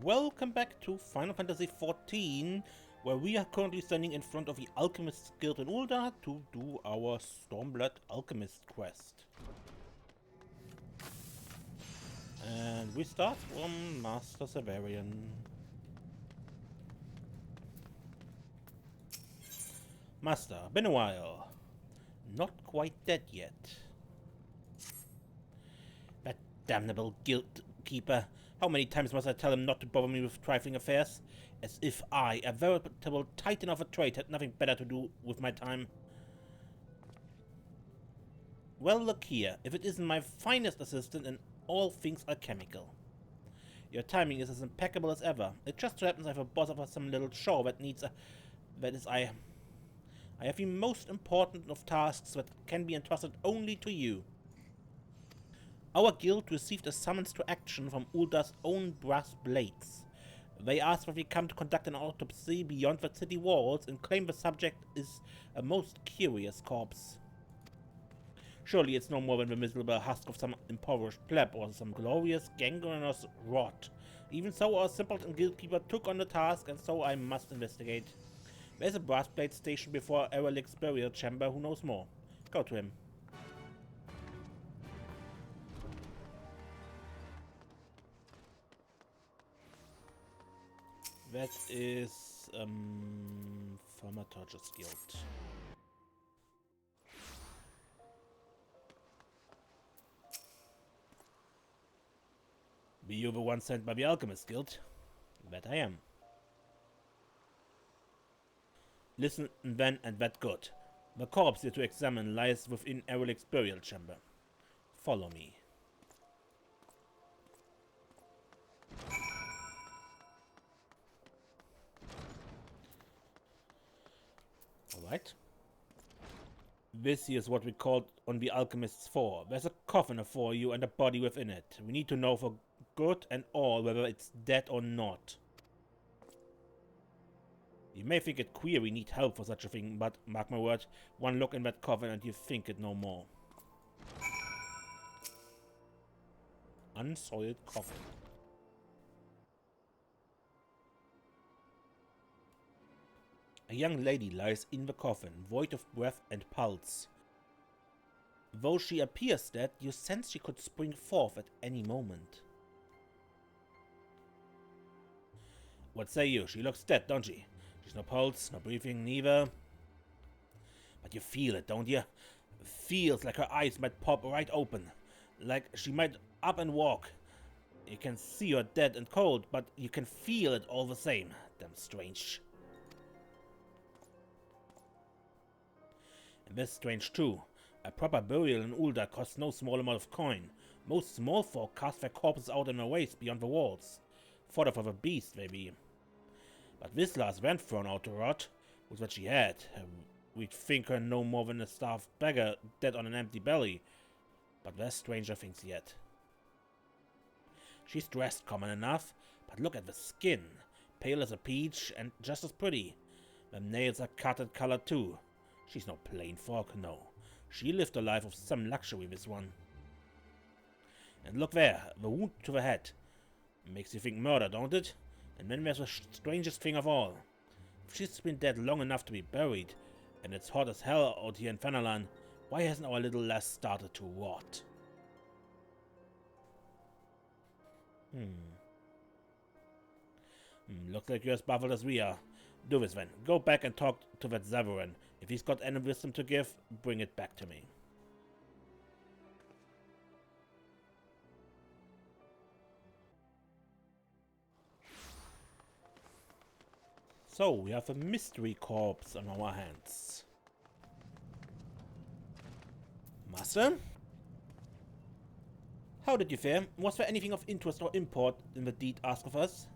Welcome back to Final Fantasy XIV, where we are currently standing in front of the Alchemist Guild in Ul'dah to do our Stormblood Alchemist quest. And we start from Master Severian. Master, been a while. Not quite dead yet. That damnable guild keeper. How many times must I tell him not to bother me with trifling affairs? As if I, a veritable titan of a trade, had nothing better to do with my time. Well, look here. If it isn't my finest assistant in all things alchemical. Your timing is as impeccable as ever. It just so happens I have a boss of some little show that needs a... I have the most important of tasks that can be entrusted only to you. Our guild received a summons to action from Ul'dah's own brass blades. They asked that we come to conduct an autopsy beyond the city walls and claim the subject is a most curious corpse. Surely it's no more than the miserable husk of some impoverished pleb or some glorious gangrenous rot. Even so, our simpleton guildkeeper took on the task, and so I must investigate. There's a brass blade stationed before Erelic's burial chamber. Who knows more? Go to him. That is Thaumaturgist Guild. Be you the one sent by the Alchemist Guild? That I am. Listen then, and that good. The corpse you're to examine lies within Erelic's burial chamber. Follow me. Alright. This here is what we called on the Alchemist's for. There's a coffin for you and a body within it. We need to know for good and all whether it's dead or not. You may think it queer we need help for such a thing, but mark my word, one look in that coffin and you think it no more. Unsoiled coffin. A young lady lies in the coffin, void of breath and pulse. Though she appears dead, you sense she could spring forth at any moment. What say you? She looks dead, don't she? She's no pulse, no breathing, neither. But you feel it, don't you? Feels like her eyes might pop right open. Like she might up and walk. You can see her dead and cold, but you can feel it all the same. Damn strange. And this strange too. A proper burial in Ul'dah costs no small amount of coin. Most small folk cast their corpses out in a waste beyond the walls. Fodder for the beast, maybe. But this last went thrown out to rot. With what she had. We'd think her no more than a starved beggar dead on an empty belly. But there's stranger things yet. She's dressed common enough, but look at the skin. Pale as a peach and just as pretty. The nails are cut and colored too. She's no plain folk, no. She lived a life of some luxury, this one. And look there, the wound to the head. Makes you think murder, don't it? And then there's the strangest thing of all. If she's been dead long enough to be buried, and it's hot as hell out here in Fennerland, why hasn't our little lass started to rot? Looks like you're as baffled as we are. Do this then. Go back and talk to that Severin. If he's got any wisdom to give, bring it back to me. So, we have a mystery corpse on our hands. Master? How did you fare? Was there anything of interest or import in the deed asked of us?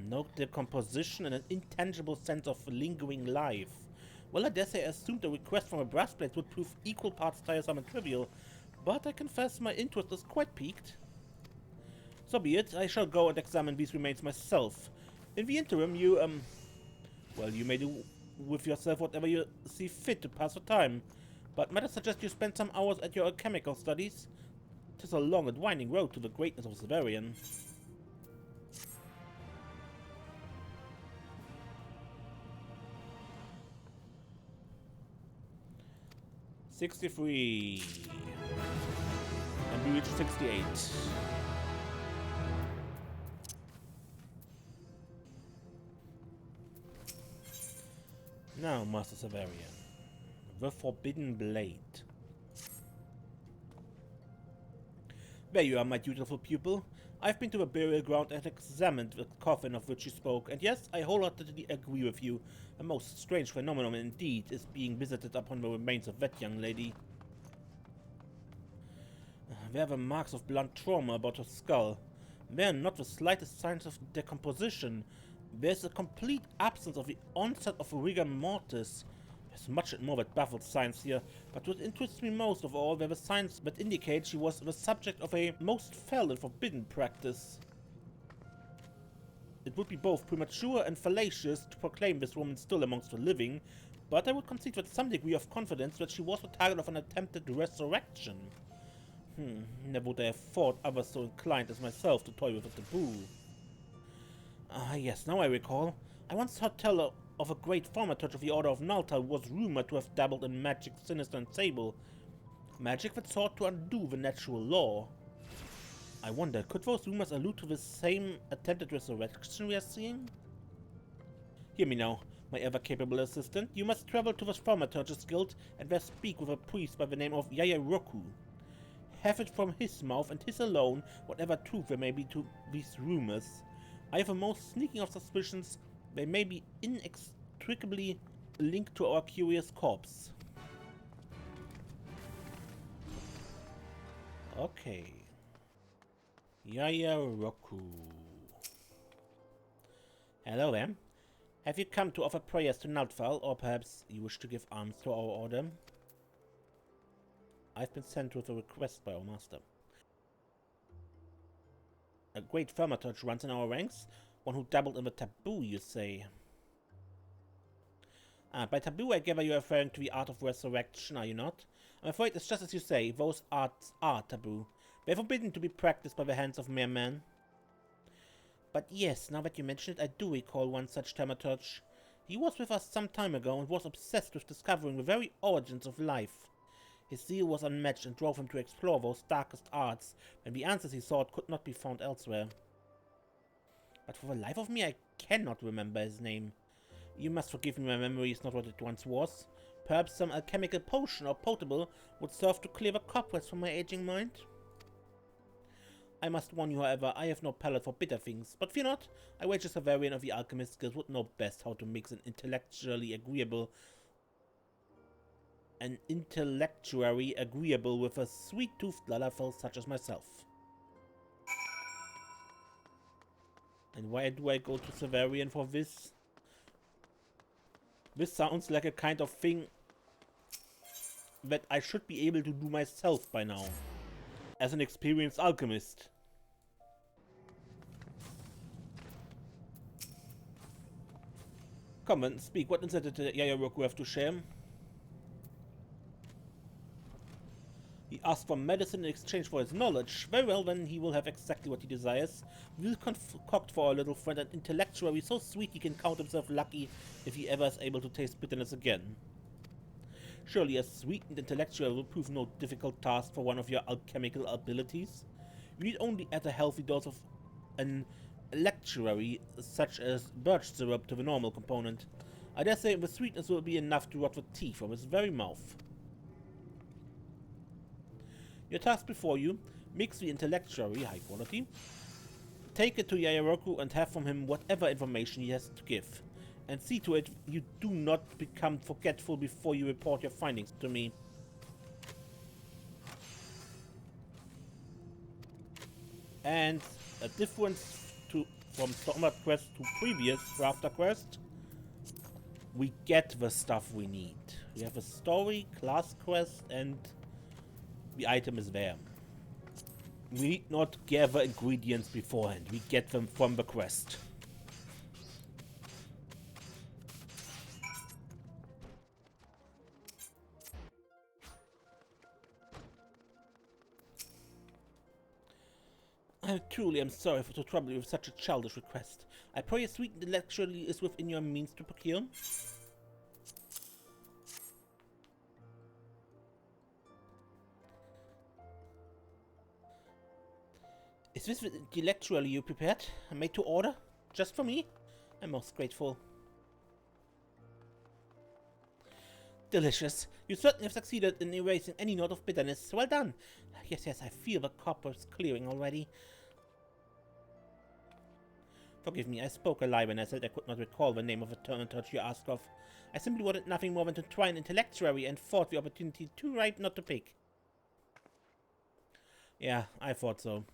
No decomposition and an intangible sense of lingering life. Well, I dare say I assumed a request from a brass plate would prove equal parts tiresome and trivial, but I confess my interest is quite piqued. So be it, I shall go and examine these remains myself. In the interim, you, well, you may do with yourself whatever you see fit to pass the time, but might I suggest you spend some hours at your alchemical studies? 'tis a long and winding road to the greatness of Severian. $63. And we reached 68. Now, Master Severian. The Forbidden Blade. There you are, my dutiful pupil. I've been to the burial ground and examined the coffin of which you spoke, and yes, I wholeheartedly agree with you. A most strange phenomenon indeed is being visited upon the remains of that young lady. There were marks of blunt trauma about her skull. There are not the slightest signs of decomposition. There's a complete absence of the onset of rigor mortis. There's much more that baffles science here, but what interests me most of all were the signs that indicate she was the subject of a most fell and forbidden practice. It would be both premature and fallacious to proclaim this woman still amongst the living, but I would concede with some degree of confidence that she was the target of an attempted resurrection. Never would I have thought others so inclined as myself to toy with a taboo. Yes, now I recall. I once heard tell of a great thaumaturge of the Order of Nalta who was rumored to have dabbled in magic sinister and sable. Magic that sought to undo the natural law. I wonder, could those rumors allude to the same attempted resurrection we are seeing? Hear me now, my ever-capable assistant. You must travel to the Thaumaturge's Guild and there speak with a priest by the name of Yayaroku. Have it from his mouth and his alone whatever truth there may be to these rumors. I have a most sneaking of suspicions they may be inextricably linked to our curious corpse. Okay. Yayaroku. Hello there. Have you come to offer prayers to Naltfal, or perhaps you wish to give alms to our order? I've been sent with a request by our master. A great thaumaturge runs in our ranks? One who dabbled in the taboo, you say? By taboo I gather you're referring to the art of resurrection, are you not? I'm afraid it's just as you say, those arts are taboo. They're forbidden to be practiced by the hands of mere men. But yes, now that you mention it, I do recall one such thaumaturge. He was with us some time ago and was obsessed with discovering the very origins of life. His zeal was unmatched and drove him to explore those darkest arts when the answers he sought could not be found elsewhere. But for the life of me, I cannot remember his name. You must forgive me, my memory is not what it once was. Perhaps some alchemical potion or potable would serve to clear the cobwebs from my aging mind? I must warn you, however, I have no palate for bitter things, but fear not, I wager Severian of the Alchemist Guild would know best how to mix an intellectually agreeable with a sweet-toothed lalafell such as myself. And why do I go to Severian for this? This sounds like a kind of thing that I should be able to do myself by now, as an experienced alchemist. Come and speak. What insight did Yayaroku have to share? He asked for medicine in exchange for his knowledge. Very well, then he will have exactly what he desires. We'll concoct for our little friend an intellectuary so sweet he can count himself lucky if he ever is able to taste bitterness again. Surely a sweetened intellectual will prove no difficult task for one of your alchemical abilities. You need only add a healthy dose of an electuary, such as birch syrup, to the normal component. I dare say the sweetness will be enough to rot the teeth from his very mouth. Your task before you, mix the intellectuary, high quality, take it to Yayaroku and have from him whatever information he has to give. And see to it you do not become forgetful before you report your findings to me. And a difference from Stormlight Quest to previous Crafter Quest, we get the stuff we need. We have a story, class quest, and the item is there. We need not gather ingredients beforehand, we get them from the quest. I truly am sorry to trouble you with such a childish request. I pray a sweet intellectually is within your means to procure. Is this intellectually you prepared? Made to order? Just for me? I'm most grateful. Delicious. You certainly have succeeded in erasing any note of bitterness. Well done. Yes, I feel the cobwebs clearing already. Forgive me, I spoke a lie when I said I could not recall the name of the touch you asked of. I simply wanted nothing more than to try an intellectuary and thought the opportunity too ripe not to pick. Yeah, I thought so.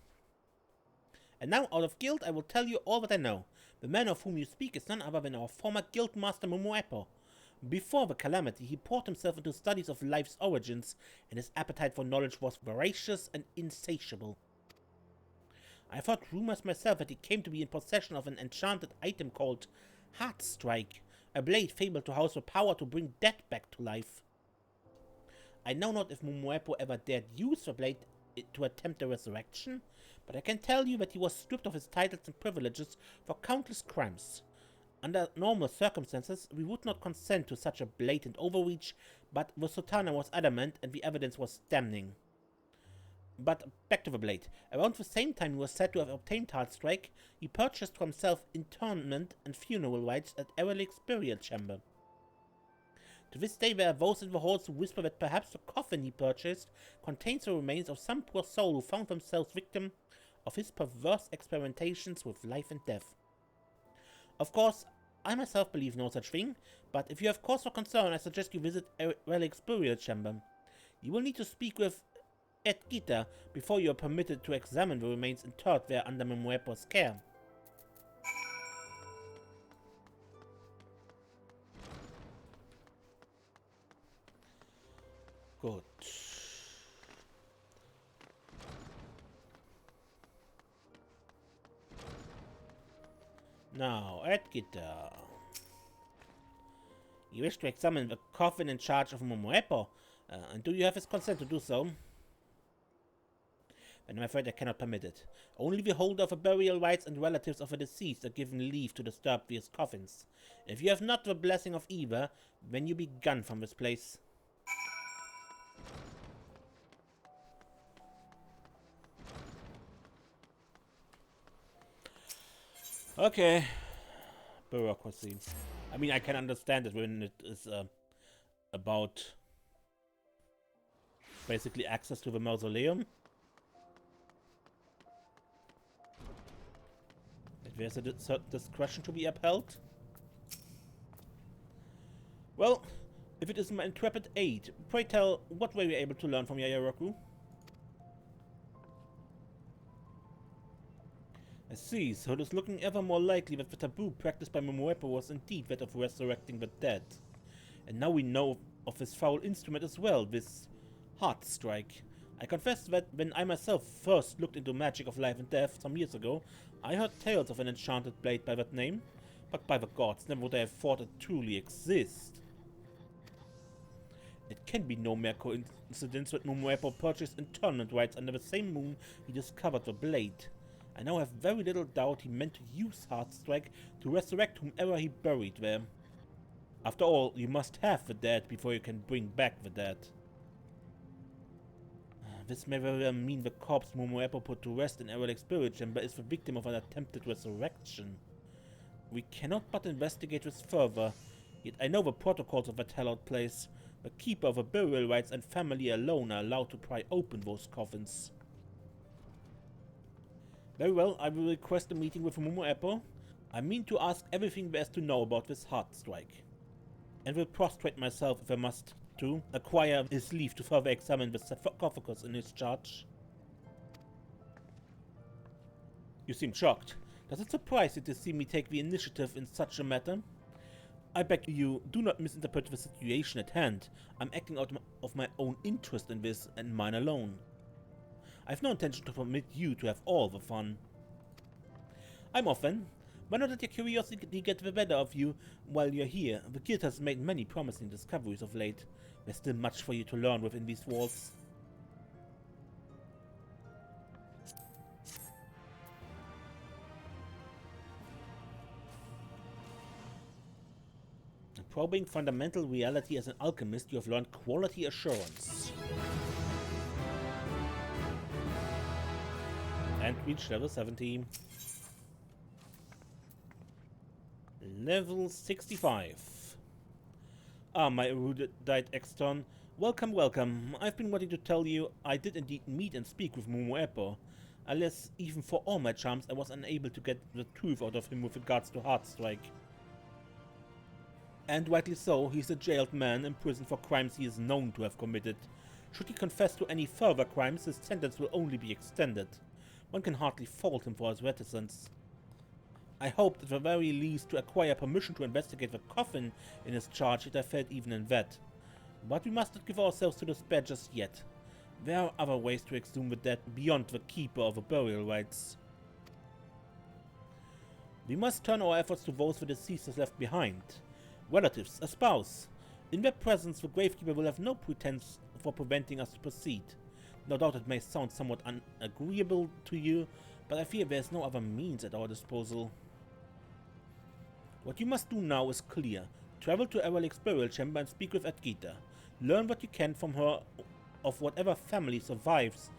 And now, out of guilt, I will tell you all that I know. The man of whom you speak is none other than our former guild master Momoepo. Before the calamity, he poured himself into studies of life's origins, and his appetite for knowledge was voracious and insatiable. I have heard rumors myself that he came to be in possession of an enchanted item called Heartstrike, a blade fabled to house the power to bring dead back to life. I know not if Momoepo ever dared use the blade to attempt a resurrection, but I can tell you that he was stripped of his titles and privileges for countless crimes. Under normal circumstances, we would not consent to such a blatant overreach, but the Sultana was adamant and the evidence was damning. But back to the blade. Around the same time he was said to have obtained Heartstrike, he purchased for himself interment and funeral rites at Erlik's burial chamber. To this day there are those in the halls who whisper that perhaps the coffin he purchased contains the remains of some poor soul who found themselves victim of his perverse experimentations with life and death. Of course, I myself believe no such thing, but if you have cause for concern, I suggest you visit Erlik's burial chamber. You will need to speak with Edgita before you are permitted to examine the remains interred there under Momoepo's care. Good. Now, Edgita. You wish to examine the coffin in charge of Momoepo, and do you have his consent to do so? And I'm afraid I cannot permit it. Only the holder of the burial rites and relatives of the deceased are given leave to disturb these coffins. If you have not the blessing of either, then you be gone from this place. Okay. Bureaucracy. I mean, I can understand it when it is about basically access to the mausoleum. There's a certain discretion to be upheld. Well, if it is my intrepid aid, pray tell, what were you able to learn from Yayaroku? I see, so it is looking ever more likely that the taboo practiced by Momoepo was indeed that of resurrecting the dead. And now we know of his foul instrument as well, this Heartstrike. I confess that when I myself first looked into magic of life and death some years ago, I heard tales of an enchanted blade by that name, but by the gods, never would I have thought it truly exist. It can be no mere coincidence that Momoepo purchased interment rights under the same moon he discovered the blade. I now have very little doubt he meant to use Heartstrike to resurrect whomever he buried there. After all, you must have the dead before you can bring back the dead. This may very well mean the corpse Momoepo put to rest in Erlik's burial chamber is the victim of an attempted resurrection. We cannot but investigate this further, yet I know the protocols of that hallowed place. The keeper of the burial rites and family alone are allowed to pry open those coffins. Very well, I will request a meeting with Momoepo. I mean to ask everything there is to know about this Heartstrike, and will prostrate myself if I must to acquire his leave to further examine the sarcophagus in his charge. You seem shocked. Does it surprise you to see me take the initiative in such a matter? I beg you, do not misinterpret the situation at hand. I'm acting out of my own interest in this, and mine alone. I have no intention to permit you to have all the fun. I'm off then. Why not let your curiosity get the better of you while you're here? The guild has made many promising discoveries of late. There's still much for you to learn within these walls. Probing fundamental reality as an alchemist, you have learned quality assurance. And reached level 70. Level 65. Ah, my erudite exton. Welcome, welcome. I've been wanting to tell you I did indeed meet and speak with Momoepo. Alas, even for all my charms, I was unable to get the truth out of him with regards to Heartstrike. And rightly so, he's a jailed man imprisoned for crimes he is known to have committed. Should he confess to any further crimes, his sentence will only be extended. One can hardly fault him for his reticence. I hoped at the very least to acquire permission to investigate the coffin in his charge, yet I failed even in that. But we must not give ourselves to despair just yet. There are other ways to exhume the dead beyond the keeper of the burial rites. We must turn our efforts to those the deceased has left behind. Relatives, a spouse. In their presence, the gravekeeper will have no pretense for preventing us to proceed. No doubt it may sound somewhat unagreeable to you, but I fear there is no other means at our disposal. What you must do now is clear. Travel to Eralik's burial chamber and speak with Edgita. Learn what you can from her of whatever family survives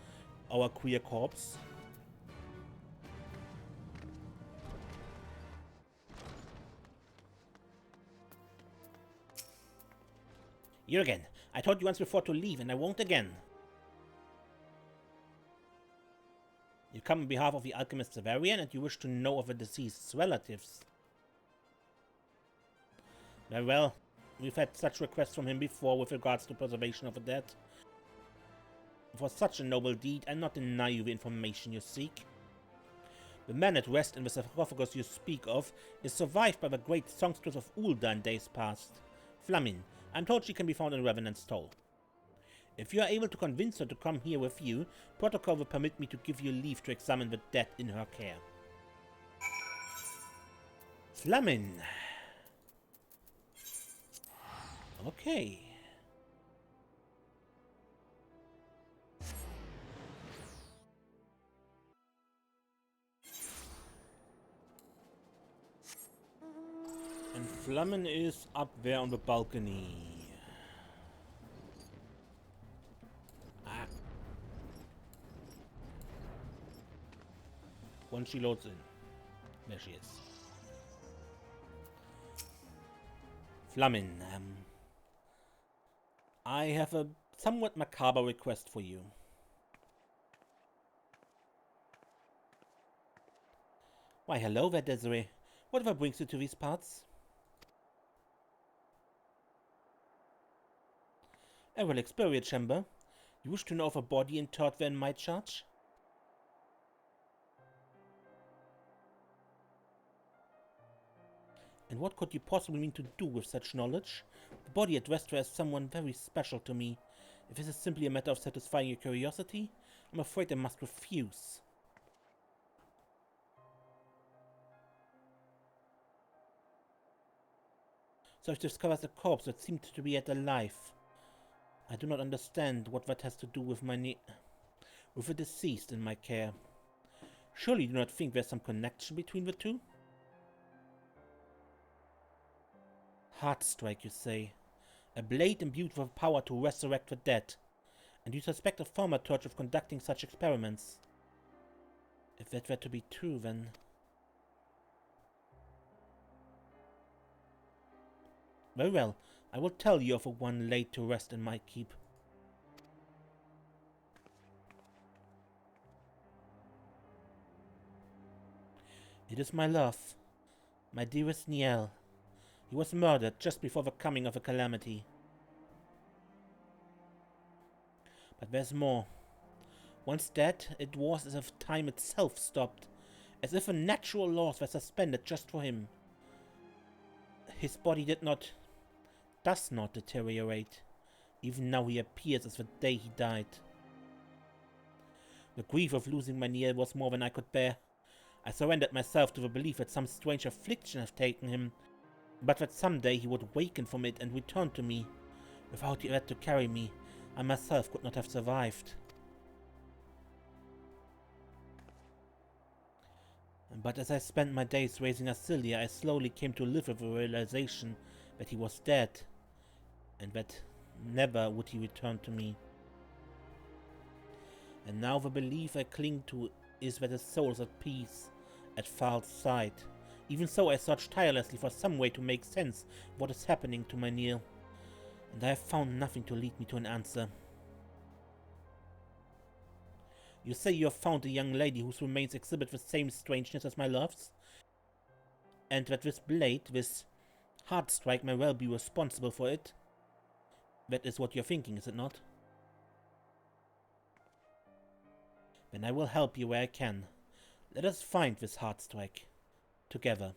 our queer corpse. You again. I told you once before to leave, and I won't again. You come on behalf of the Alchemist Severian, and you wish to know of the deceased's relatives. Very well. We've had such requests from him before with regards to preservation of the dead. For such a noble deed, I'll not deny you the information you seek. The man at rest in the sarcophagus you speak of is survived by the great songstress of Ulda in days past. Flamin. I'm told she can be found in Revenant's Toll. If you are able to convince her to come here with you, protocol will permit me to give you leave to examine the dead in her care. Flamin. Okay. And Flamin is up there on the balcony. Ah. Once she loads in. There she is. Flamin, I have a somewhat macabre request for you. Why, hello there, Desiree. Whatever brings you to these parts? Eralik's burial chamber. You wish to know of a body interred there in my charge? And what could you possibly mean to do with such knowledge? The body at rest as someone very special to me. If this is simply a matter of satisfying your curiosity, I'm afraid I must refuse. So I've discovered a corpse that seemed to be yet alive. I do not understand what that has to do with with the deceased in my care. Surely you do not think there's some connection between the two? Heartstrike, you say. A blade imbued with power to resurrect the dead. And you suspect a thaumaturge of conducting such experiments. If that were to be true, then... Very well, I will tell you of a one laid to rest in my keep. It is my love, my dearest Niel. He was murdered just before the coming of a calamity. But there's more. Once dead, it was as if time itself stopped, as if the natural laws were suspended just for him. His body does not deteriorate. Even now he appears as the day he died. The grief of losing my Niel was more than I could bear. I surrendered myself to the belief that some strange affliction had taken him, but that someday he would waken from it and return to me. Without you there to carry me, I myself could not have survived. But as I spent my days raising Acilia, I slowly came to live with the realization that he was dead, and that never would he return to me. And now the belief I cling to is that his soul is at peace at Thal's side. Even so, I search tirelessly for some way to make sense of what is happening to my Neil, and I have found nothing to lead me to an answer. You say you have found a young lady whose remains exhibit the same strangeness as my love's? And that this blade, this heart strike, may well be responsible for it? That is what you're thinking, is it not? Then I will help you where I can. Let us find this heart strike. Together.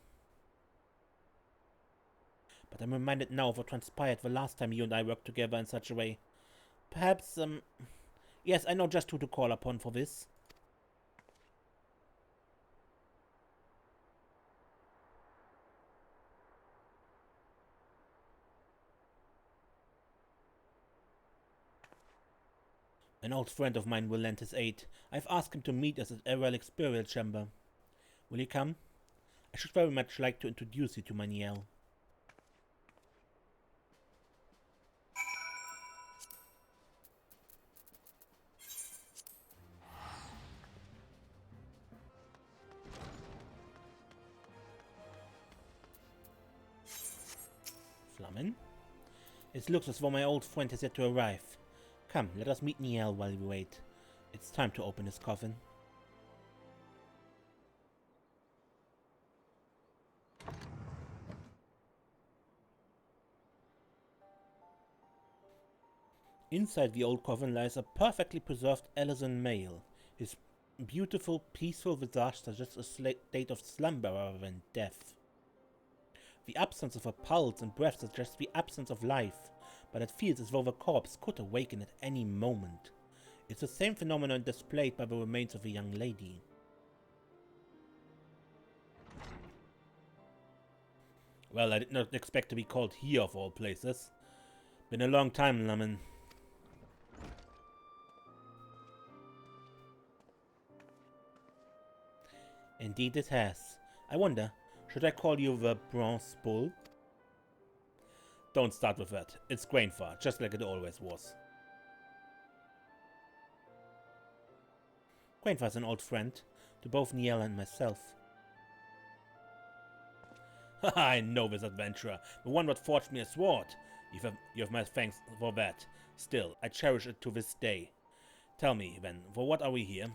But I'm reminded now of what transpired the last time you and I worked together in such a way. Perhaps, yes, I know just who to call upon for this. An old friend of mine will lend his aid. I've asked him to meet us at a relic's burial chamber. Will you come? I should very much like to introduce you to my Niel. Flammen? It looks as though my old friend has yet to arrive. Come, let us meet Niel while we wait. It's time to open his coffin. Inside the old coffin lies a perfectly preserved Elysian male. His beautiful, peaceful visage suggests a state of slumber rather than death. The absence of a pulse and breath suggests the absence of life, but it feels as though the corpse could awaken at any moment. It's the same phenomenon displayed by the remains of a young lady. Well, I did not expect to be called here of all places. Been a long time, Lemon. Indeed it has. I wonder, should I call you the Bronze Bull? Don't start with that. It's Grainfar, just like it always was. Grainfar's an old friend to both Niel and myself. Haha, I know this adventurer, the one that forged me a sword. You have my thanks for that. Still, I cherish it to this day. Tell me, then, for what are we here?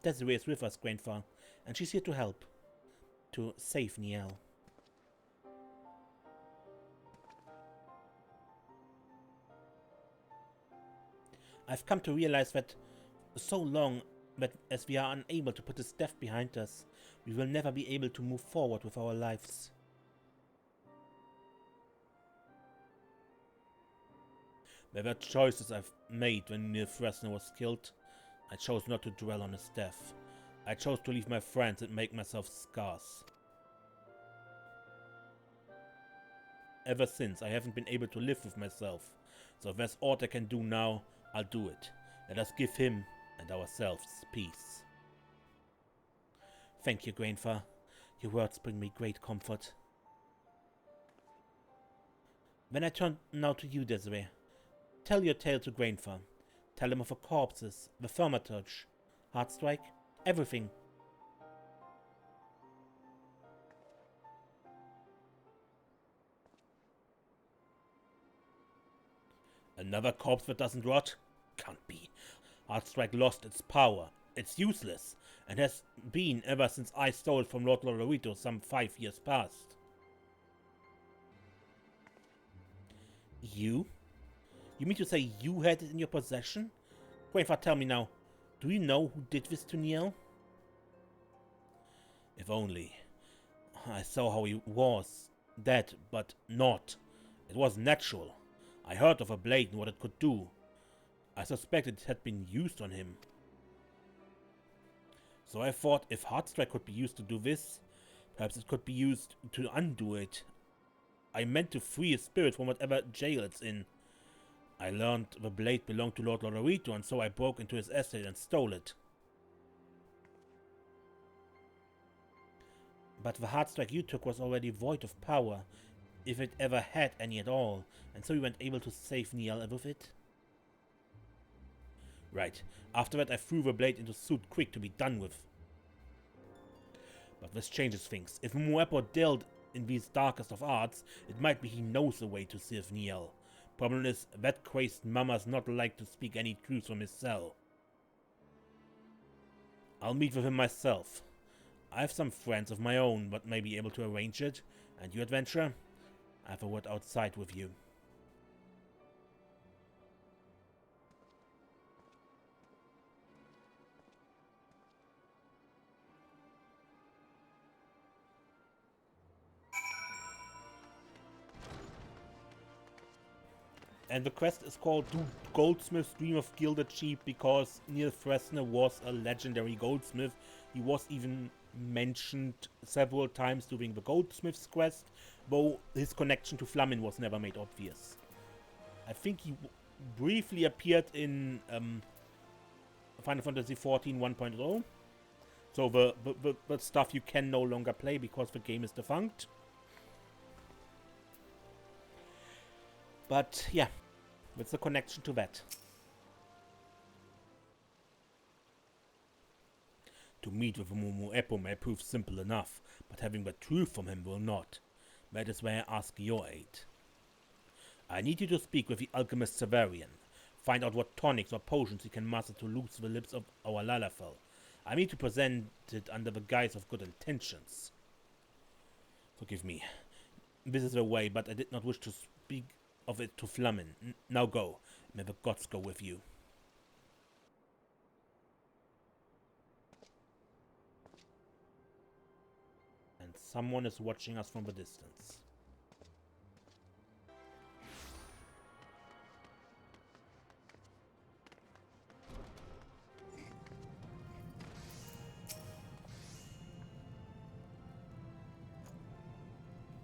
Desiree is with us, Grainfar, and she's here to help. To save Niel. I've come to realize that so long that as we are unable to put his death behind us, we will never be able to move forward with our lives. There were choices I've made when Neil Fresno was killed. I chose not to dwell on his death. I chose to leave my friends and make myself scarce. Ever since, I haven't been able to live with myself. So if there's aught I can do now, I'll do it. Let us give him and ourselves peace. Thank you, Grainfar. Your words bring me great comfort. When I turn now to you, Desiree, tell your tale to Grainfar. Tell him of the corpses, the thaumaturge, Heartstrike, everything. Another corpse that doesn't rot? Can't be. Heartstrike lost its power. It's useless, and has been ever since I stole it from Lord Lorito some 5 years past. You? You mean to say you had it in your possession? Grainfar, tell me now, do you know who did this to Niel? If only. I saw how he was. Dead, but not. It was natural. I heard of a blade and what it could do. I suspected it had been used on him. So I thought if Heartstrike could be used to do this, perhaps it could be used to undo it. I meant to free his spirit from whatever jail it's in. I learned the blade belonged to Lord Lorito, and so I broke into his estate and stole it. But the heartstrike you took was already void of power, if it ever had any at all, and so you weren't able to save Niall with it? Right. After that I threw the blade into suit quick to be done with. But this changes things. If Muepo dealt in these darkest of arts, it might be he knows a way to save Niall. Problem is, that crazed mama's not like to speak any truth from his cell. I'll meet with him myself. I have some friends of my own that may be able to arrange it. And you, adventurer? I have a word outside with you. And the quest is called Do Goldsmiths Dream of Gilded Sheep because Neil Fresner was a legendary goldsmith. He was even mentioned several times during the Goldsmith's quest, though his connection to Flammen was never made obvious. I think he briefly appeared in Final Fantasy XIV 1.0. So the stuff you can no longer play because the game is defunct. But yeah, what's the connection to that? To meet with Muepo may prove simple enough, but having the truth from him will not. That is why I ask your aid. I need you to speak with the Alchemist Severian. Find out what tonics or potions he can master to loose the lips of our Lalafell. I mean to present it under the guise of good intentions. Forgive me. This is the way, but I did not wish to speak of it to Flammen. Now go. May the gods go with you. And someone is watching us from the distance.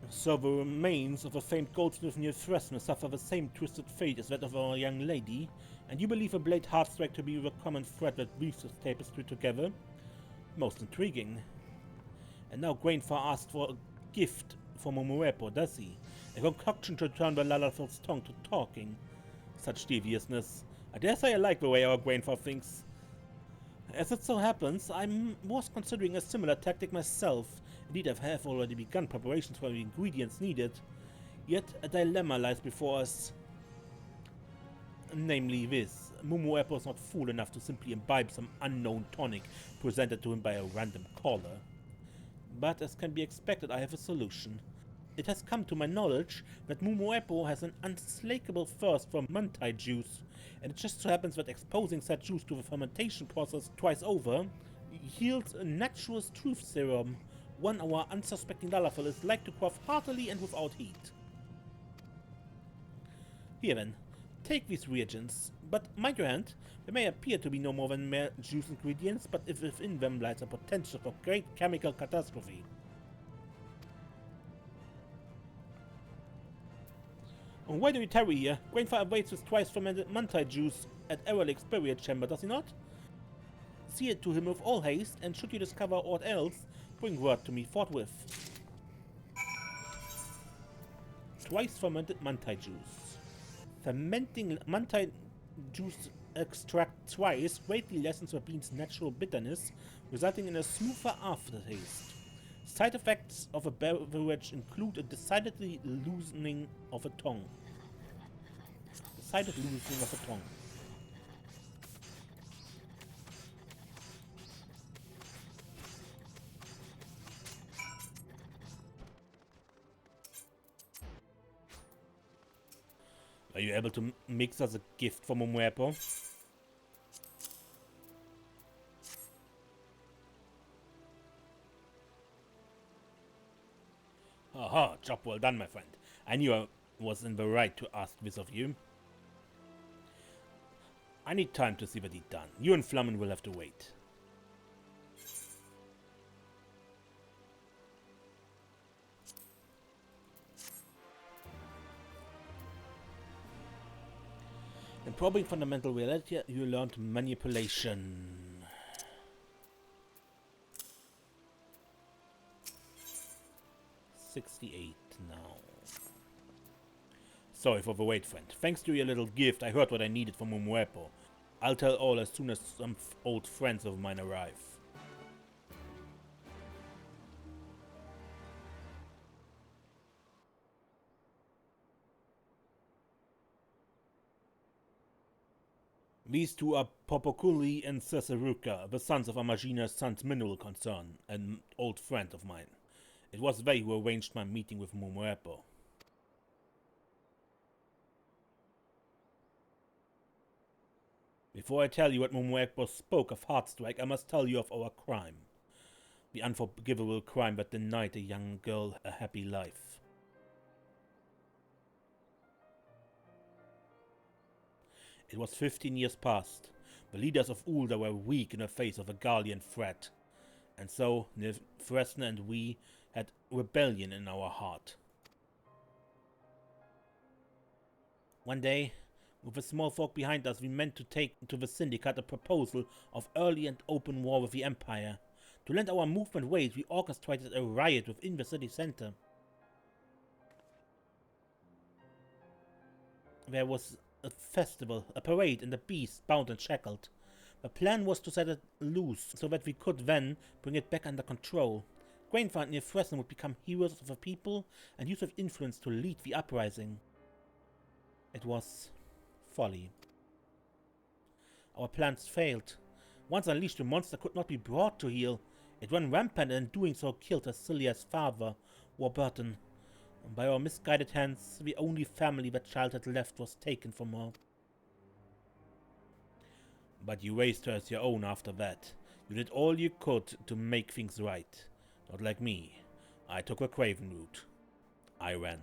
So the remains of a famed goldsmith near Fresno suffer the same twisted fate as that of our young lady, and you believe a blade heartstrike to be the common thread that weaves this tapestry together? Most intriguing. And now Grainfar asked for a gift from Muepo, does he? A concoction to turn the Lalafell's tongue to talking. Such deviousness. I dare say I like the way our Grainfar thinks. As it so happens, I was considering a similar tactic myself. Indeed, I have already begun preparations for the ingredients needed. Yet a dilemma lies before us. Namely this. Muepo is not fool enough to simply imbibe some unknown tonic presented to him by a random caller. But as can be expected, I have a solution. It has come to my knowledge that Muepo has an unslakable thirst for mantai juice, and it just so happens that exposing said juice to the fermentation process twice over yields a natural truth serum, one our unsuspecting Lalafell is like to quaff heartily and without heat. Here then, take these reagents, but mind your hand, they may appear to be no more than mere juice ingredients, but if within them lies a potential for great chemical catastrophe. And why do we tarry here? Grainfar awaits with twice fermented mantai juice at Erlik's burial chamber, does he not? See it to him with all haste, and should you discover aught else, bring word to me forthwith. Twice fermented mantai juice. Fermenting mantai juice extract twice greatly lessens the bean's natural bitterness, resulting in a smoother aftertaste. Side effects of a beverage include a decidedly loosening of a tongue. Decided loosening of a tongue. Are you able to mix us a gift from Muepo? Aha, job well done, my friend. I knew I was in the right to ask this of you. I need time to see what he'd done. You and Flammen will have to wait. In probing fundamental reality, you learned manipulation. 68 now. Sorry for the wait, friend. Thanks to your little gift, I heard what I needed from Mumuepo. I'll tell all as soon as some old friends of mine arrive. These two are Popokuli and Seseruka, the sons of Amagina's son's mineral concern, an old friend of mine. It was they who arranged my meeting with Mumuepo. Before I tell you what Mumuepo spoke of Heartstrike, I must tell you of our crime. The unforgivable crime that denied a young girl a happy life. It was 15 years past. The leaders of Ulda were weak in the face of a Gallian threat, and so Nefresna and we had rebellion in our heart. One day, with the small folk behind us, we meant to take to the Syndicate a proposal of early and open war with the Empire. To lend our movement weight, we orchestrated a riot within the city center. There was a festival, a parade, and a beast bound and shackled. The plan was to set it loose, so that we could then bring it back under control. Grainfar and Nefresna would become heroes of the people and use their influence to lead the uprising. It was folly. Our plans failed. Once unleashed, the monster could not be brought to heel. It ran rampant and in doing so killed Cecilia's father, Warburton. By our misguided hands, the only family that child had left was taken from her. But you raised her as your own after that. You did all you could to make things right. Not like me. I took a craven route. I ran.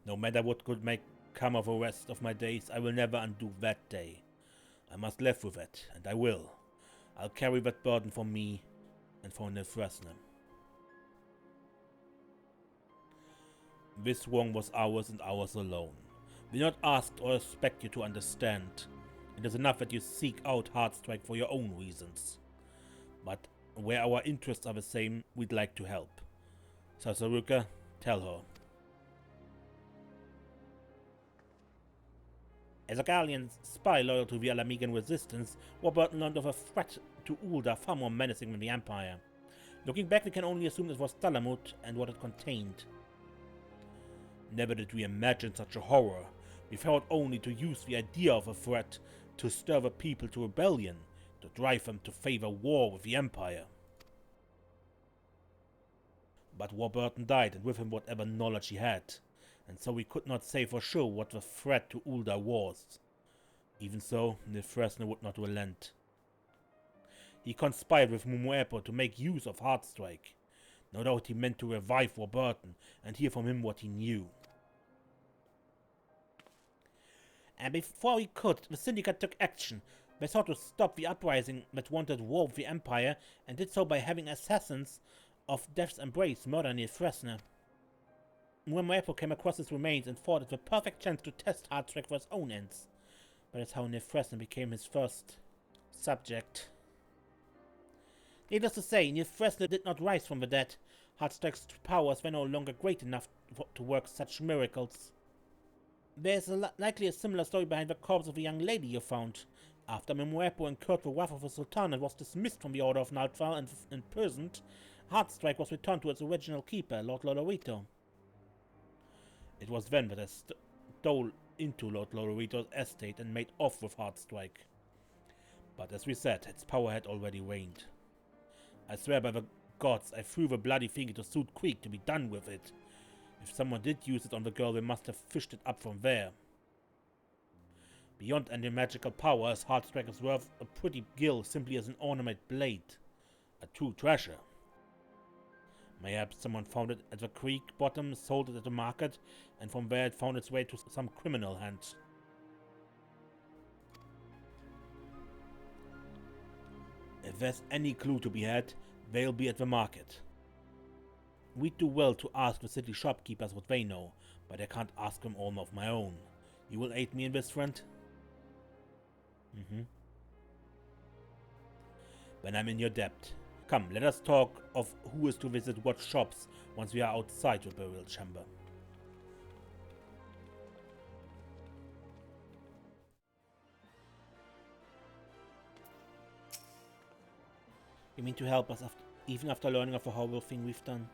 No matter what could come of the rest of my days, I will never undo that day. I must live with it, and I will. I'll carry that burden for me and for Nefresna. This wrong was ours and ours alone. We not asked or expect you to understand. It is enough that you seek out Heartstrike for your own reasons. But where our interests are the same, we'd like to help. Sasaruka, tell her. As a Gallian spy loyal to the Alamigan resistance, Warburton learned of a threat to Ulda far more menacing than the Empire. Looking back, we can only assume it was Talamut and what it contained. Never did we imagine such a horror. We thought only to use the idea of a threat to stir the people to rebellion, to drive them to favor war with the Empire. But Warburton died, and with him whatever knowledge he had. And so we could not say for sure what the threat to Ulda was. Even so, Nefresna would not relent. He conspired with Mumuepo to make use of Heartstrike. No doubt he meant to revive Warburton and hear from him what he knew. And before we could, the Syndicate took action. They sought to stop the uprising that wanted war with the Empire, and did so by having assassins of Death's Embrace murder Nefresna. Mumuepo came across his remains and thought it the perfect chance to test Heartstrike for his own ends. That is how Nefresna became his first subject. Needless to say, Nefresna did not rise from the dead. Heartstrike's powers were no longer great enough to work such miracles. There is likely a similar story behind the corpse of the young lady you found. After Mumuepo incurred the wrath of the Sultan and was dismissed from the Order of Nightfall and imprisoned, Heartstrike was returned to its original keeper, Lord Lolorito. It was then that I stole into Lord Lolorito's estate and made off with Heartstrike. But as we said, its power had already waned. I swear by the gods, I threw the bloody thing into Suit Creek to be done with it. If someone did use it on the girl, they must have fished it up from there. Beyond any magical powers, Heartstrike is worth a pretty gill simply as an ornament blade. A true treasure. Mayhaps someone found it at the creek bottom, sold it at the market, and from there it found its way to some criminal hands. If there's any clue to be had, they'll be at the market. We'd do well to ask the city shopkeepers what they know, but I can't ask them all of my own. You will aid me in this, friend? When I'm in your debt. Come, let us talk of who is to visit what shops once we are outside your burial chamber. You mean to help us even after learning of the horrible thing we've done?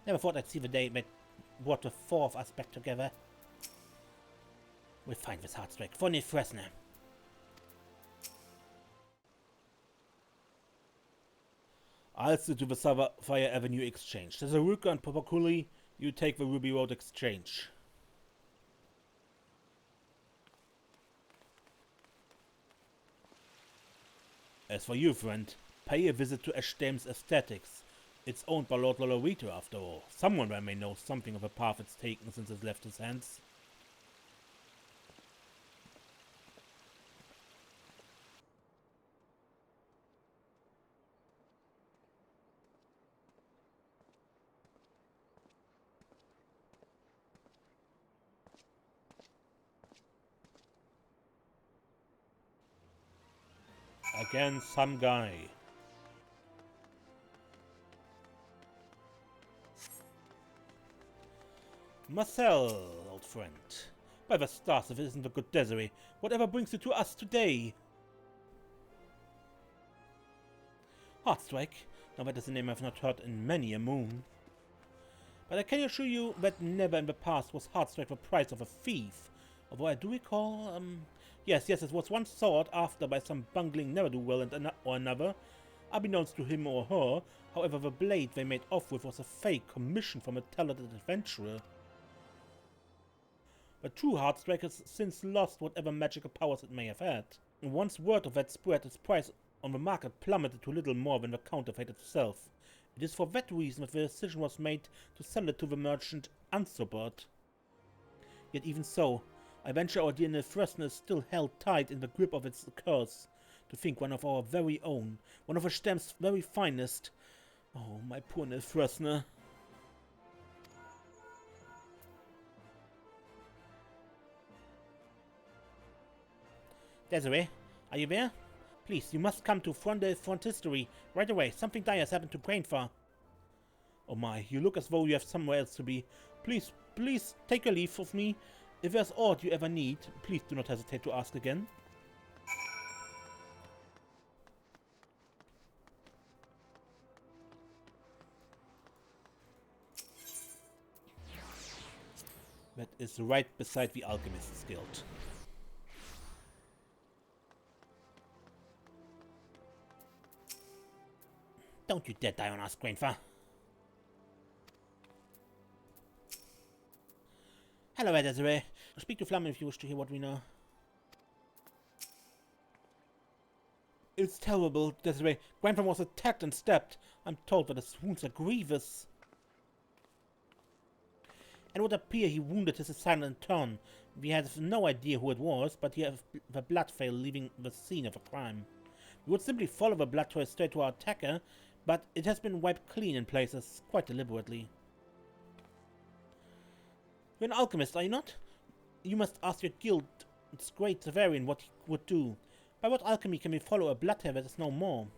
Never thought I'd see the day that brought the four of us back together. We'll find this heartstrike for Fresner. I'll sit to the Sapphire Avenue Exchange. There's a Ruka and Popakuli. You take the Ruby Road Exchange. As for you, friend, pay a visit to Eshtem's Aesthetics. It's owned by Lord Lolorito, after all. Someone there may know something of the path it's taken since it left his hands. Again, some guy. Marcel, old friend. By the stars, if it isn't a good Desiree, whatever brings you to us today? Heartstrike. Now that is a name I've not heard in many a moon. But I can assure you that never in the past was Heartstrike the price of a thief. Although I do recall, Yes, it was once sought after by some bungling ne'er-do-well or another. Unbeknownst to him or her, however, the blade they made off with was a fake commission from a talented adventurer. The true Heartstrike has since lost whatever magical powers it may have had. And once word of that spread, its price on the market plummeted to little more than the counterfeit itself. It is for that reason that the decision was made to sell it to the merchant Ansobert. Yet even so, I venture our dear Fresner is still held tight in the grip of its curse. To think one of our very own, one of Eshtem's very finest. Oh, my poor Fresner. Desiree, are you there? Please, you must come to Frontistery right away. Something dire has happened to Grainfar. Oh my, you look as though you have somewhere else to be. Please, take a leave of me. If there's aught you ever need, please do not hesitate to ask again. That is right beside the Alchemist's Guild. Don't you dare die on us, Grainfar. Hello, Desiree. Speak to Flamme if you wish to hear what we know. It's terrible, Desiree. Grainfar was attacked and stabbed. I'm told that his wounds are grievous. And it would appear he wounded his assailant in turn. We have no idea who it was, but he had the blood trail leaving the scene of a crime. We would simply follow the blood trail straight to our attacker, but it has been wiped clean in places, quite deliberately. You're an alchemist, are you not? You must ask your guild's great Severian what he would do. By what alchemy can we follow a blood trail that is no more?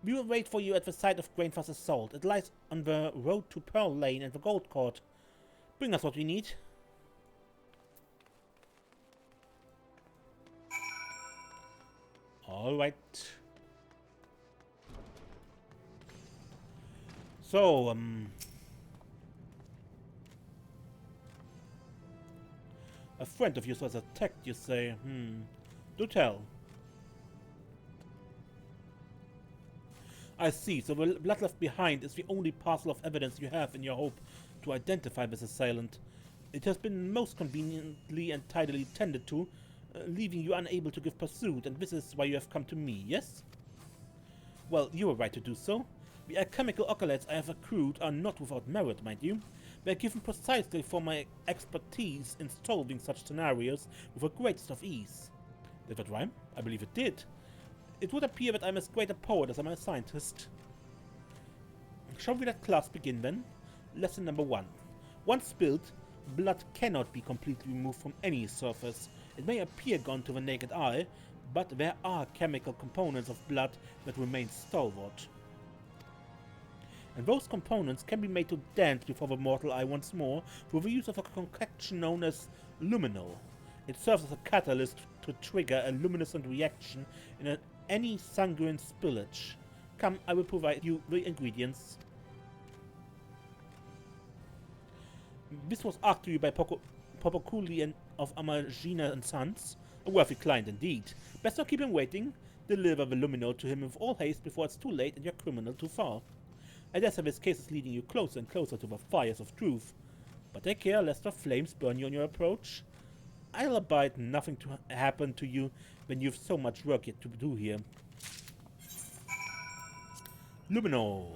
We will wait for you at the site of Grainfar's assault. It lies on the road to Pearl Lane and the Gold Court. Bring us what we need. Alright. So, a friend of yours was attacked, you say? Do tell. I see, so the blood left behind is the only parcel of evidence you have in your hope to identify this assailant. It has been most conveniently and tidily tended to, leaving you unable to give pursuit, and this is why you have come to me, yes? Well, you were right to do so. The alchemical occulets I have accrued are not without merit, mind you. They are given precisely for my expertise in solving such scenarios with the greatest of ease. Did that rhyme? I believe it did. It would appear that I'm as great a poet as I'm a scientist. Shall we let class begin then? Lesson number 1. Once spilled, blood cannot be completely removed from any surface. It may appear gone to the naked eye, but there are chemical components of blood that remain stalwart. And those components can be made to dance before the mortal eye once more through the use of a concoction known as luminol. It serves as a catalyst to trigger a luminescent reaction in any sanguine spillage. Come, I will provide you the ingredients. This was asked to you by Popoculi and of Amagina and Sons, a worthy client indeed. Best not keep him waiting. Deliver the luminol to him with all haste before it's too late and your criminal too far. I guess this case is leading you closer and closer to the fires of truth. But take care lest the flames burn you on your approach. I'll abide nothing to happen to you when you've so much work yet to do here. Luminol.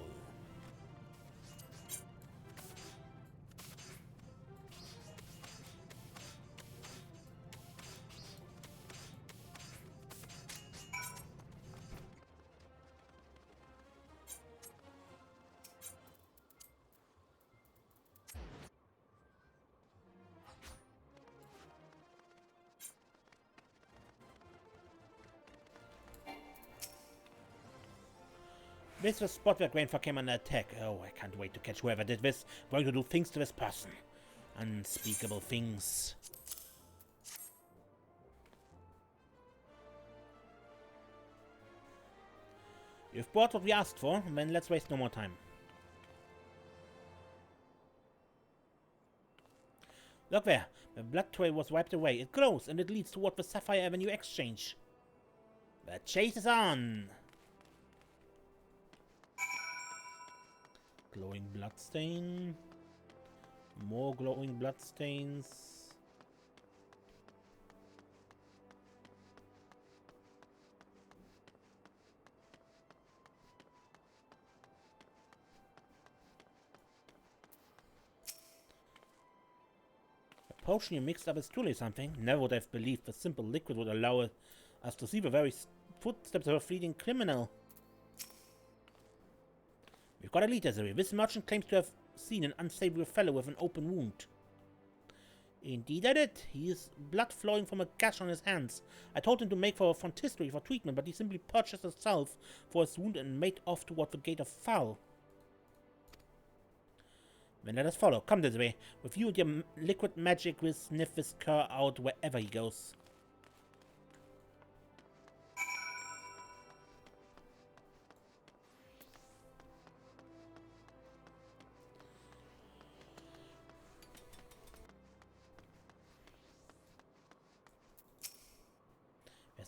This is the spot where Grandfather came under attack. Oh, I can't wait to catch whoever did this. I'm going to do things to this person. Unspeakable things. You've brought what we asked for, then let's waste no more time. Look there. The blood trail was wiped away. It glows, and it leads toward the Sapphire Avenue exchange. The chase is on! Glowing bloodstain. More glowing bloodstains. The potion you mixed up is truly something. Never would have believed the simple liquid would allow us to see the very footsteps of a fleeting criminal. We've got a lead, Desiree. This merchant claims to have seen an unsavory fellow with an open wound. Indeed I did. He is blood flowing from a gash on his hands. I told him to make for a frontistery for treatment, but he simply purchased a salve for his wound and made off toward the gate of Foul. Then let us follow. Come, Desiree. With you and your liquid magic, we'll sniff this cur out wherever he goes.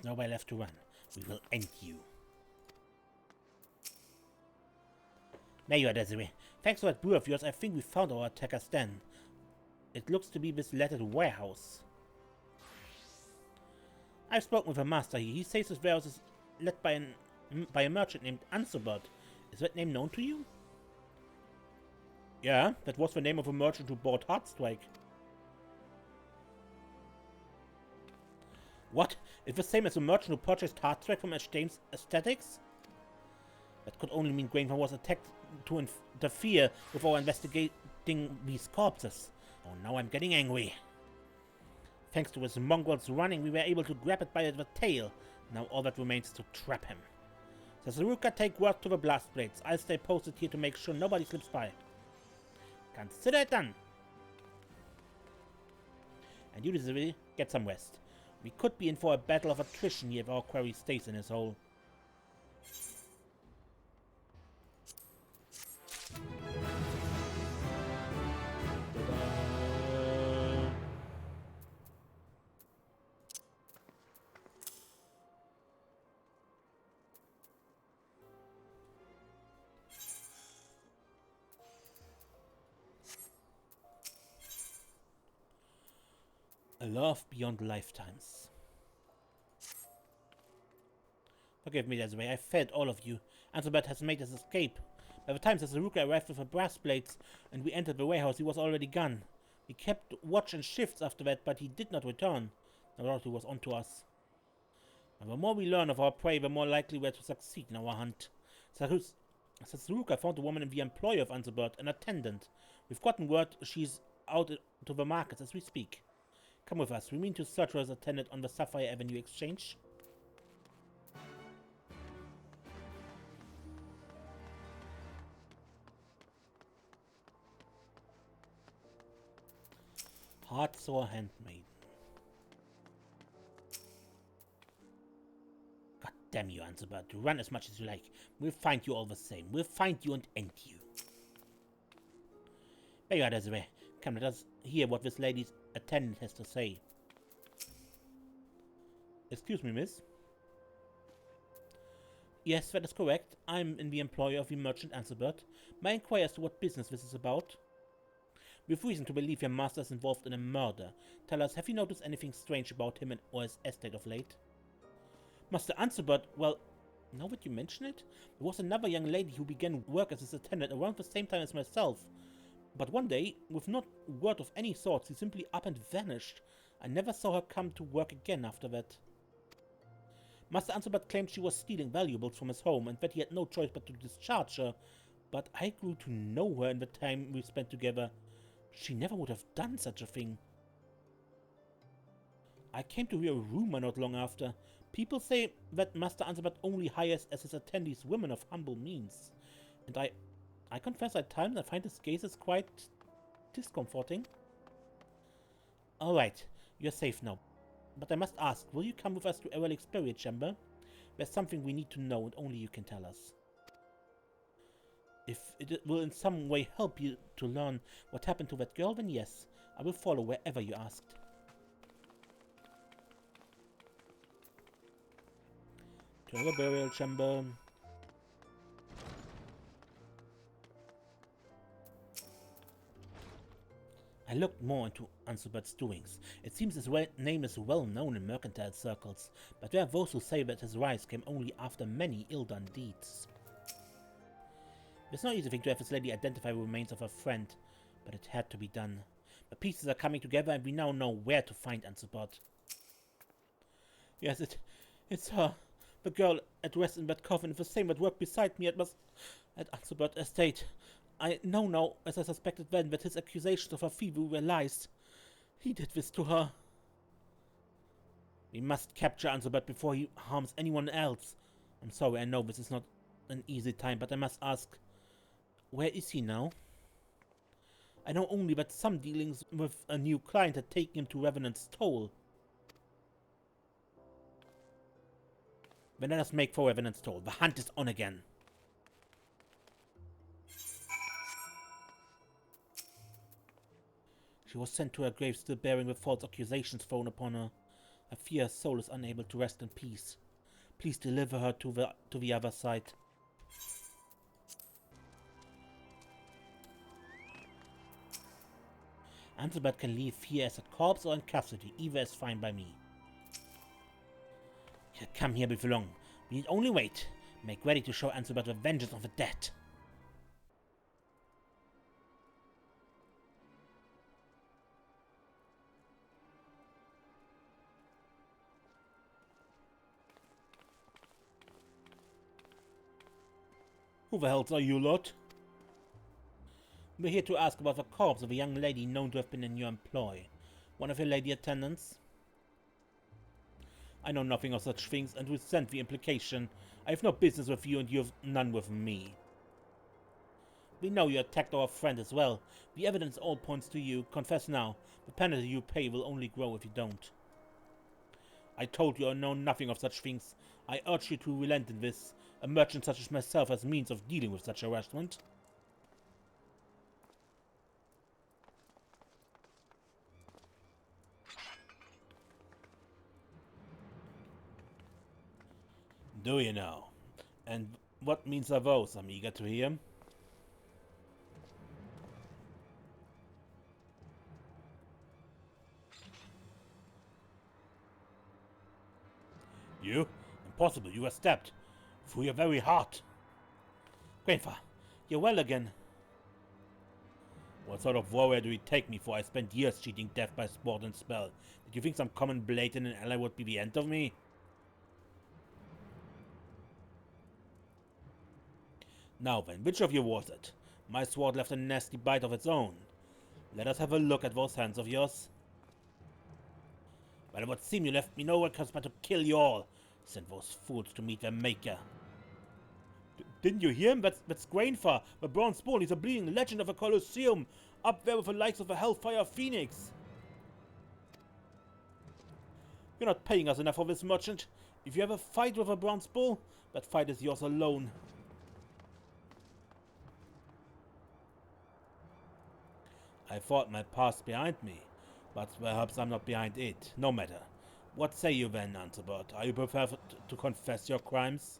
Nobody left to run. We will end you. There you are, Desiree. Thanks to that brew of yours, I think we found our attacker's den. It looks to be this lettered warehouse. I've spoken with a master here. He says this warehouse is led by a merchant named Ansobert. Is that name known to you? Yeah, that was the name of a merchant who bought Heartstrike. What? It's the same as the merchant who purchased Heartstrike from XIV's aesthetics? That could only mean Grainford was attacked to interfere with our investigating these corpses. Oh, now I'm getting angry. Thanks to his mongrels running, we were able to grab it by the tail. Now all that remains is to trap him. So Zaruka, take word to the blast blades. I'll stay posted here to make sure nobody slips by. Consider it done. And you, Desiree, get some rest. We could be in for a battle of attrition here if our quarry stays in his hole. A love beyond lifetimes. Forgive me, Desiree. I fed all of you. Ansobert has made his escape. By the time Zaruka arrived with the brass blades and we entered the warehouse, he was already gone. We kept watch and shifts after that, but he did not return. No doubt he was onto us. And the more we learn of our prey, the more likely we are to succeed in our hunt. Since Rook, I found a woman in the employ of Ansebert, an attendant. We've gotten word she's out to the markets as we speak. Come with us. We mean to search her as attendant on the Sapphire Avenue exchange. Heartsore Handmaiden. God damn you, Ansebert. Run as much as you like. We'll find you all the same. We'll find you and end you. There you are, Desiree. Come, let us hear what this lady's attendant has to say. Excuse me, miss? Yes, that is correct. I'm in the employ of the merchant Ansebert. May I inquire as to what business this is about? We've reason to believe your master is involved in a murder. Tell us, have you noticed anything strange about him or his estate of late? Master Ansebert, well, now that you mention it, there was another young lady who began work as his attendant around the same time as myself. But one day, with not word of any sort, she simply up and vanished. I never saw her come to work again after that. Master Ansebert claimed she was stealing valuables from his home and that he had no choice but to discharge her. But I grew to know her in the time we spent together. She never would have done such a thing. I came to hear a rumor not long after. People say that Master Ansebert only hires as his attendees women of humble means. And I confess at times I find his cases quite discomforting. Alright, you're safe now. But I must ask, will you come with us to our Spirit Chamber? There's something we need to know and only you can tell us. If it will in some way help you to learn what happened to that girl, then yes, I will follow wherever you asked. To our burial chamber. I looked more into Ansebert's doings. It seems his name is well known in mercantile circles, but there are those who say that his rise came only after many ill-done deeds. It's no easy thing to have this lady identify the remains of her friend, but it had to be done. The pieces are coming together and we now know where to find Ansebert. Yes, it's her. The girl at rest in that coffin is the same that worked beside me at Ansebert Estate. I know now, as I suspected then, that his accusations of her thievery were lies. He did this to her. We must capture Ansebert before he harms anyone else. I'm sorry, I know this is not an easy time, but I must ask, where is he now? I know only that some dealings with a new client had taken him to Revenant's Toll. Then let us make for Revenant's Toll. The hunt is on again. She was sent to her grave still bearing the false accusations thrown upon her. I fear her soul is unable to rest in peace. Please deliver her to the other side. Ansebert can leave here as a corpse or in custody. Either is fine by me. He'll come here before long. We need only wait. Make ready to show Ansebert the vengeance of the dead. Who the hells are you lot? We're here to ask about the corpse of a young lady known to have been in your employ. One of your lady attendants? I know nothing of such things and resent the implication. I have no business with you and you have none with me. We know you attacked our friend as well. The evidence all points to you. Confess now. The penalty you pay will only grow if you don't. I told you I know nothing of such things. I urge you to relent in this. A merchant such as myself has means of dealing with such harassment. Do you know? And what means are those? I'm eager to hear. You? Impossible, you were stabbed. Through your very heart. Grandpa, you're well again. What sort of warrior do you take me for? I spent years cheating death by sport and spell. Did you think some common blade in an ally would be the end of me? Now then, which of you was it? My sword left a nasty bite of its own. Let us have a look at those hands of yours. Well, it would seem you left me no recourse but to kill you all. Send those fools to meet their maker. Didn't you hear him? That's Grainfar, the bronze bull. He's a bleeding legend of a Colosseum, up there with the likes of the Hellfire Phoenix. You're not paying us enough for this, merchant. If you ever fight with a bronze bull, that fight is yours alone. I thought my past behind me, but perhaps I'm not behind it. No matter. What say you then, Ansebert? Are you prepared to confess your crimes?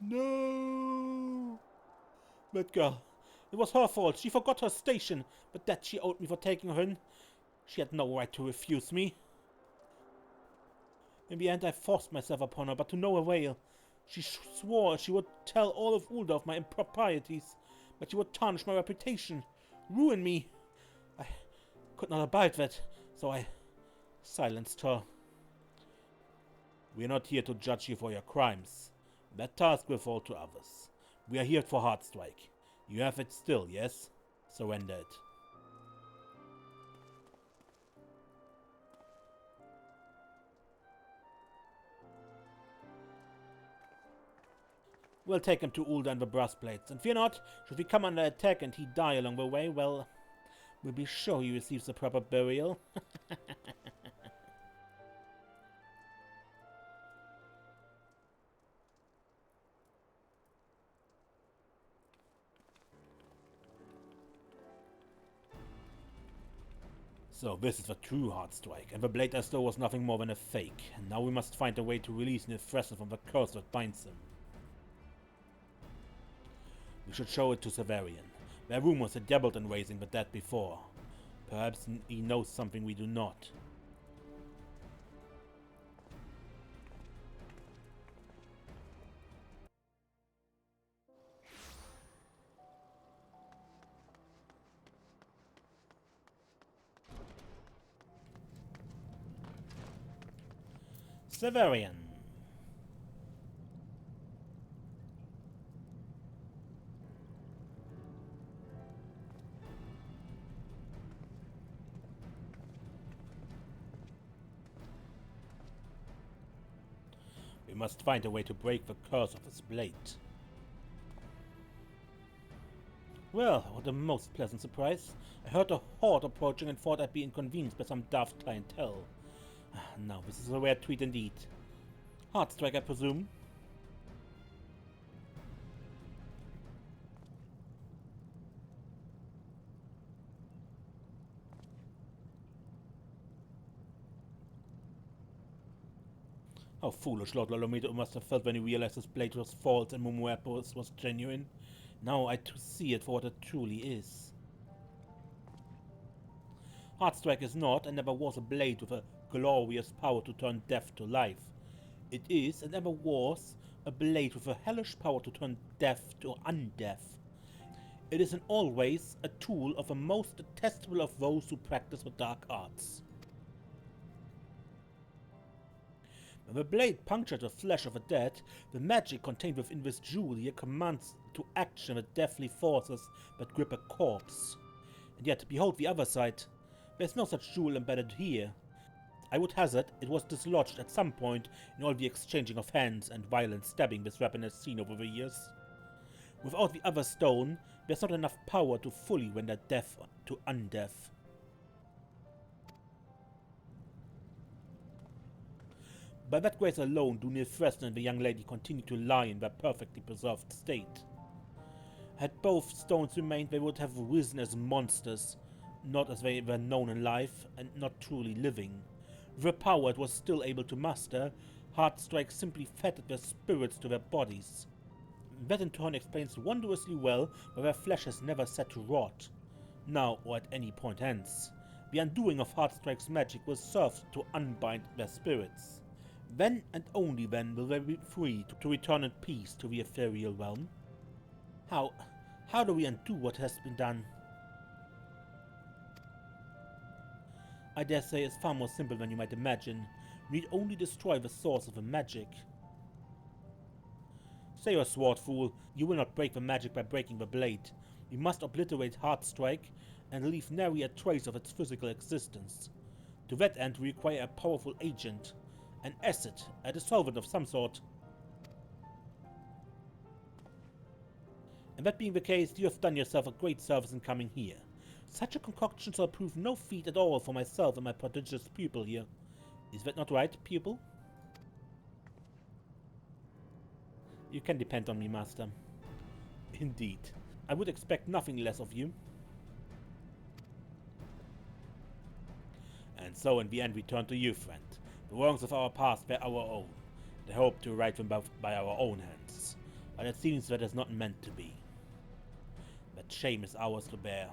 No! That girl. It was her fault. She forgot her station, but that she owed me for taking her in. She had no right to refuse me. In the end, I forced myself upon her, but to no avail. She swore she would tell all of Ulda of my improprieties, but she would tarnish my reputation, ruin me. I could not abide that, so I silenced her. We are not here to judge you for your crimes. That task will fall to others. We are here for Heartstrike. You have it still, yes? Surrender it. We'll take him to Ulda and the brass plates, and fear not, should we come under attack and he die along the way, well, we'll be sure he receives the proper burial. So this is the true Heartstrike, and the blade I stole was nothing more than a fake, and now we must find a way to release Nefresson from the curse that binds him. We should show it to Severian. There are rumors he dabbled in raising the dead before. Perhaps he knows something we do not. Severian. We must find a way to break the curse of his blade. Well, what a most pleasant surprise. I heard a horde approaching and thought I'd be inconvenienced by some daft clientele. Now, this is a rare treat indeed. Heartstrike, I presume? How foolish Lord Lolomedo must have felt when he realized his blade was false and Mumuepo's was genuine. Now I to see it for what it truly is. Heartstrike is not and never was a blade with a glorious power to turn death to life. It is and ever was a blade with a hellish power to turn death to undeath. It is in all ways a tool of the most detestable of those who practice the dark arts. When the blade punctured the flesh of the dead, the magic contained within this jewel here commands to action the deathly forces that grip a corpse. And yet, behold the other side. There's no such jewel embedded here. I would hazard it was dislodged at some point in all the exchanging of hands and violent stabbing this weapon has seen over the years. Without the other stone, there's not enough power to fully render death to undeath. By that grace alone do Nefresson and the young lady continue to lie in their perfectly preserved state. Had both stones remained, they would have risen as monsters, not as they were known in life, and not truly living. With the power it was still able to master, Heartstrike simply fettered their spirits to their bodies. That in turn explains wondrously well why their flesh has never set to rot, now or at any point hence. The undoing of Heartstrike's magic will serve to unbind their spirits. Then and only then will they be free to return in peace to the ethereal realm. How do we undo what has been done? I dare say it's far more simple than you might imagine. We need only destroy the source of the magic. Say your sword, fool. You will not break the magic by breaking the blade. We must obliterate Heartstrike and leave nary a trace of its physical existence. To that end, we require a powerful agent, an acid, a dissolvent of some sort. And that being the case, you have done yourself a great service in coming here. Such a concoction shall prove no feat at all for myself and my prodigious pupil here. Is that not right, pupil? You can depend on me, master. Indeed. I would expect nothing less of you. And so in the end we turn to you, friend. The wrongs of our past were our own. I hope to right them by our own hands. But it seems that is not meant to be. That shame is ours to bear.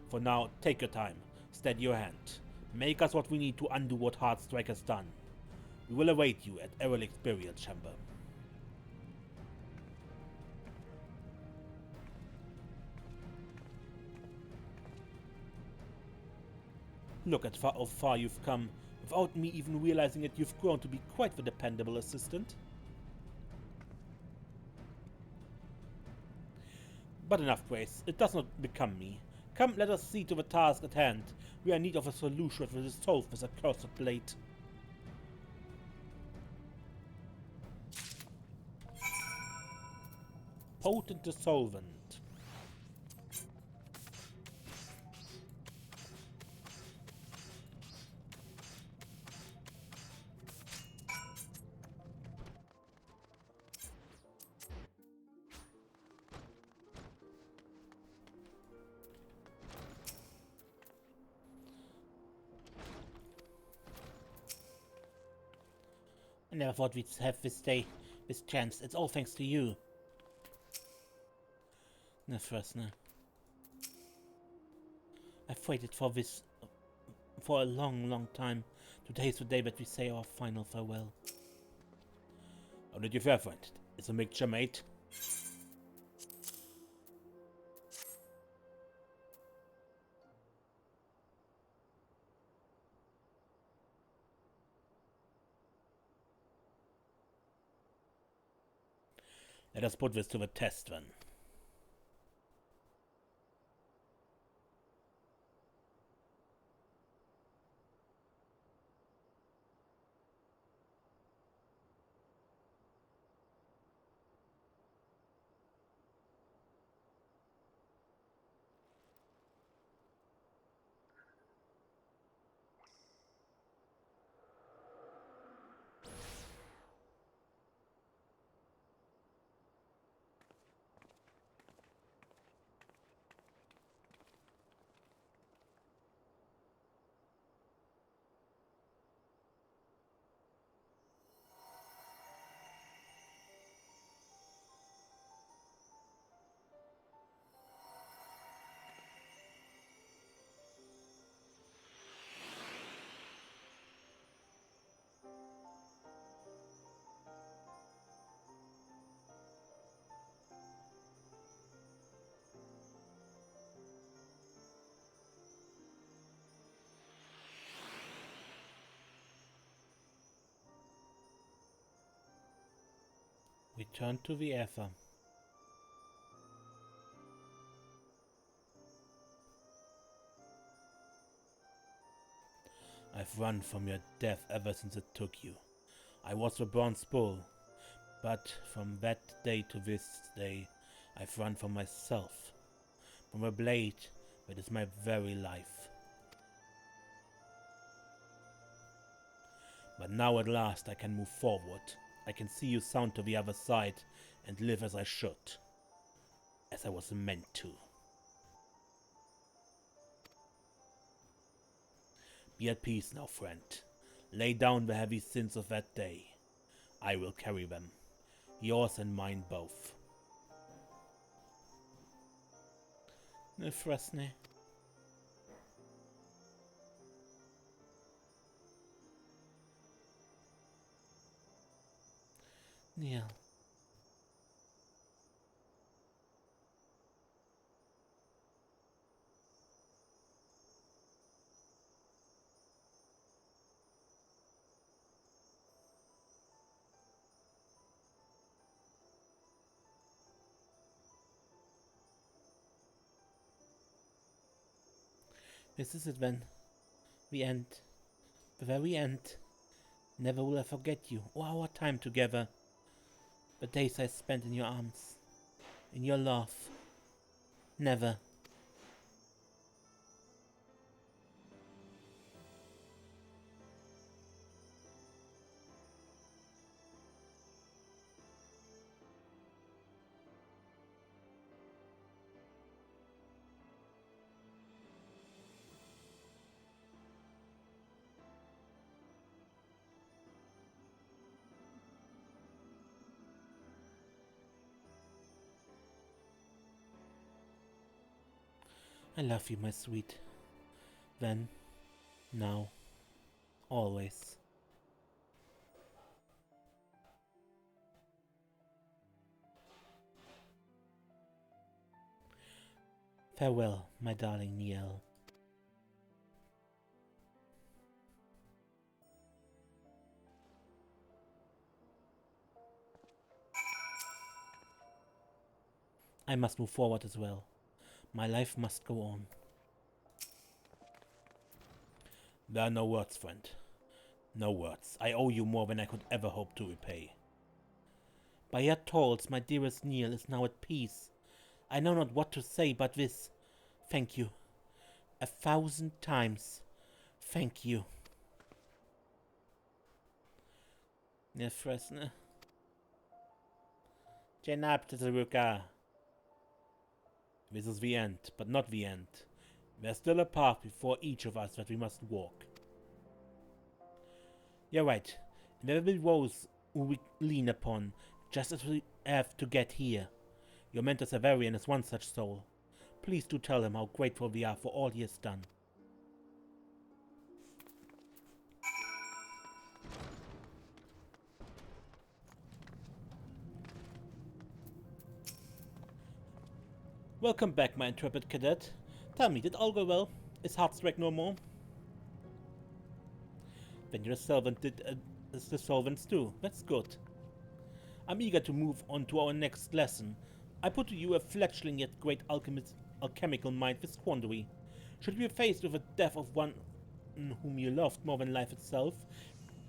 For now, take your time. Steady your hand. Make us what we need to undo what Heartstrike has done. We will await you at Erelic's burial chamber. Look at how far you've come. Without me even realizing it, you've grown to be quite the dependable assistant. But enough praise. It does not become me. Come, let us see to the task at hand. We are in need of a solution that will dissolve this accursed blade. Potent dissolvent. I never thought we'd have this chance. It's all thanks to you. Nefresna. I've waited for this for a long, long time. Today is the day that we say our final farewell. How did you fare, friend? It's a mixture, mate. Let us put this to the test, then. We turn to the ether. I've run from your death ever since it took you. I was the bronze bull, but from that day to this day, I've run from myself, from a blade that is my very life. But now at last I can move forward. I can see you sound to the other side and live as I should, as I was meant to. Be at peace now, friend. Lay down the heavy sins of that day. I will carry them, yours and mine both. Nefresne. Kneel. This is it then. The end. The very end. Never will I forget you or our time together. The days I spent in your arms. In your love. Never. I love you, my sweet. Then, now, always. Farewell, my darling Niel. I must move forward as well. My life must go on. There are no words, friend. No words. I owe you more than I could ever hope to repay. By your tolls, my dearest Niel is now at peace. I know not what to say but this. Thank you. 1,000 times. Thank you. Nefresne. Jenab Tzaruka. This is the end, but not the end. There's still a path before each of us that we must walk. You're right. There will be those who we lean upon, just as we have to get here. Your mentor Severian is one such soul. Please do tell him how grateful we are for all he has done. Welcome back, my intrepid cadet. Tell me, did all go well? Is Heartstrike no more? Then your servant did as the servants do. That's good. I'm eager to move on to our next lesson. I put to you a fledgling yet great alchemical mind with quandary. Should we be faced with the death of one whom you loved more than life itself,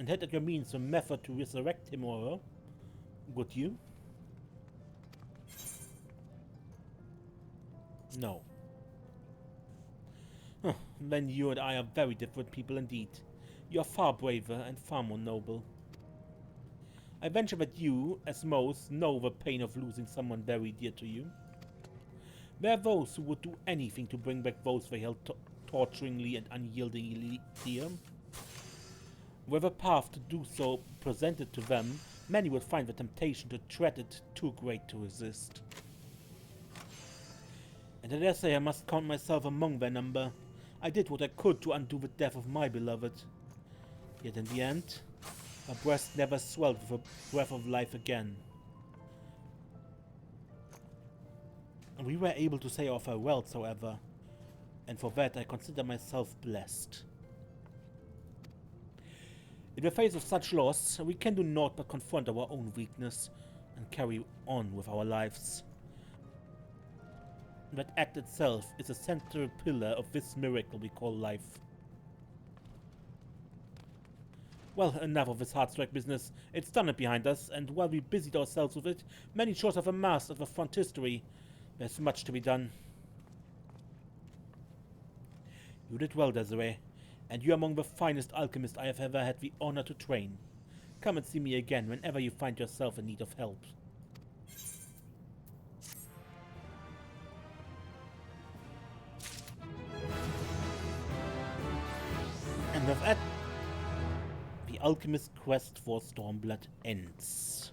and had at your means a method to resurrect him or her, would you? No. Then you and I are very different people indeed. You are far braver and far more noble. I venture that you, as most, know the pain of losing someone very dear to you. There are those who would do anything to bring back those they held torturingly and unyieldingly dear. With a path to do so presented to them, many would find the temptation to tread it too great to resist. And I dare say I must count myself among their number. I did what I could to undo the death of my beloved. Yet in the end, her breast never swelled with a breath of life again. And we were able to say our farewells, however, and for that I consider myself blessed. In the face of such loss, we can do naught but confront our own weakness and carry on with our lives. That act itself is a central pillar of this miracle we call life. Well, enough of this Heartstrike business. It's done it behind us, and while we busied ourselves with it, many shores have amassed of the front history. There's much to be done. You did well, Desiree, and you're among the finest alchemists I have ever had the honor to train. Come and see me again whenever you find yourself in need of help. And with that, the Alchemist quest for Stormblood ends.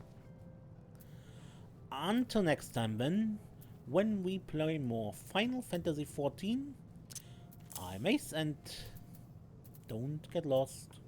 Until next time then, when we play more Final Fantasy XIV, I'm Ace and don't get lost.